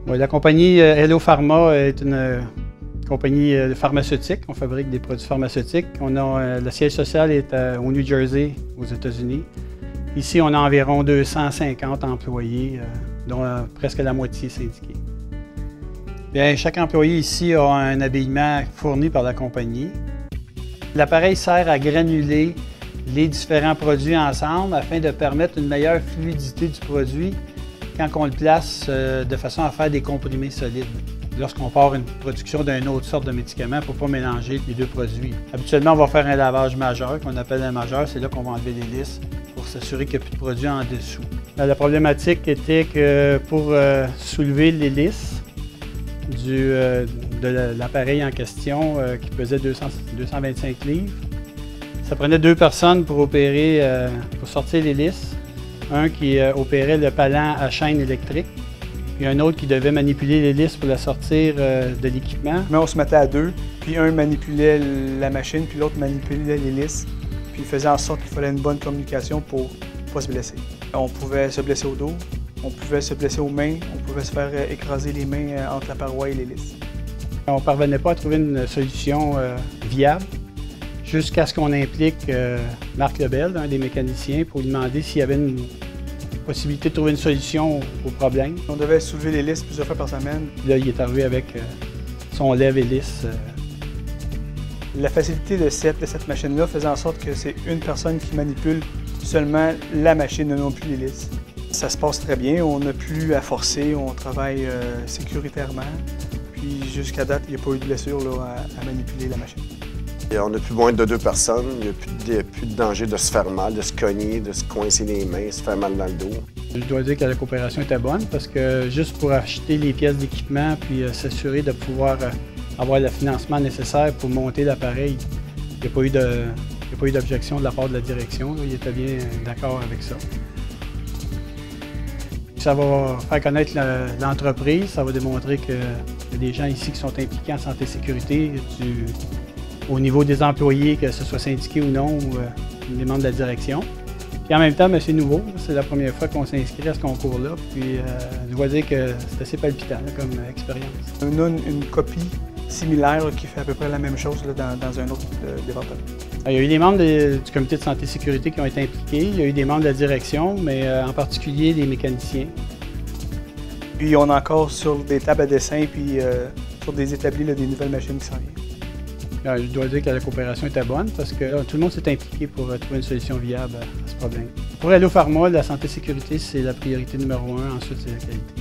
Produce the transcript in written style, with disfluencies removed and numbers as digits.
Oui, la compagnie Hello Pharma est une compagnie pharmaceutique. On fabrique des produits pharmaceutiques. Le siège social est au New Jersey, aux États-Unis. Ici, on a environ 250 employés, dont presque la moitié syndiqués. Bien, chaque employé ici a un habillement fourni par la compagnie. L'appareil sert à granuler les différents produits ensemble afin de permettre une meilleure fluidité du produit quand on le place de façon à faire des comprimés solides. Lorsqu'on part une production d'une autre sorte de médicament, pour ne pas mélanger les deux produits. Habituellement, on va faire un lavage majeur, qu'on appelle un majeur. C'est là qu'on va enlever les lisses pour s'assurer qu'il n'y a plus de produits en dessous. La problématique était que pour soulever les lisses de l'appareil en question, qui pesait 225 livres, ça prenait 2 personnes pour opérer, pour sortir les lisses. Un qui opérait le palan à chaîne électrique, puis un autre qui devait manipuler les lisses pour la sortir de l'équipement. Mais on se mettait à deux, puis un manipulait la machine, puis l'autre manipulait les lisses, puis il faisait en sorte qu'il fallait une bonne communication pour ne pas se blesser. On pouvait se blesser au dos, on pouvait se blesser aux mains, on pouvait se faire écraser les mains entre la paroi et les lisses. On ne parvenait pas à trouver une solution viable jusqu'à ce qu'on implique Marc Lebel, un des mécaniciens, pour lui demander s'il y avait une possibilité de trouver une solution au problème. On devait soulever les lisses plusieurs fois par semaine. Puis là, il est arrivé avec son lève-hélice. La facilité de cette machine-là faisait en sorte que c'est une personne qui manipule seulement la machine et non plus les lisses. Ça se passe très bien, on n'a plus à forcer, on travaille sécuritairement. Puis jusqu'à date, il n'y a pas eu de blessure là, à manipuler la machine. Et on a plus moins de 2 personnes, il n'y a plus de danger de se faire mal, de se cogner, de se coincer les mains, se faire mal dans le dos. Je dois dire que la coopération était bonne parce que juste pour acheter les pièces d'équipement puis s'assurer de pouvoir avoir le financement nécessaire pour monter l'appareil, il n'y a pas eu d'objection de la part de la direction. Là, il était bien d'accord avec ça. Ça va faire connaître l'entreprise, ça va démontrer qu'il y a des gens ici qui sont impliqués en santé et sécurité, au niveau des employés, que ce soit syndiqués ou non, ou les membres de la direction. Puis en même temps, c'est nouveau, c'est la première fois qu'on s'inscrit à ce concours-là, puis je dois dire que c'est assez palpitant là, comme expérience. On a une copie similaire qui fait à peu près la même chose là, dans un autre département. Il y a eu des membres du comité de santé et sécurité qui ont été impliqués, il y a eu des membres de la direction, mais en particulier des mécaniciens. Puis on a encore sur des tables à dessin, puis sur des établis là, des nouvelles machines qui s'en viennent. Je dois dire que la coopération était bonne parce que tout le monde s'est impliqué pour trouver une solution viable à ce problème. Pour Hello Pharma, la santé et sécurité, c'est la priorité numéro 1, ensuite c'est la qualité.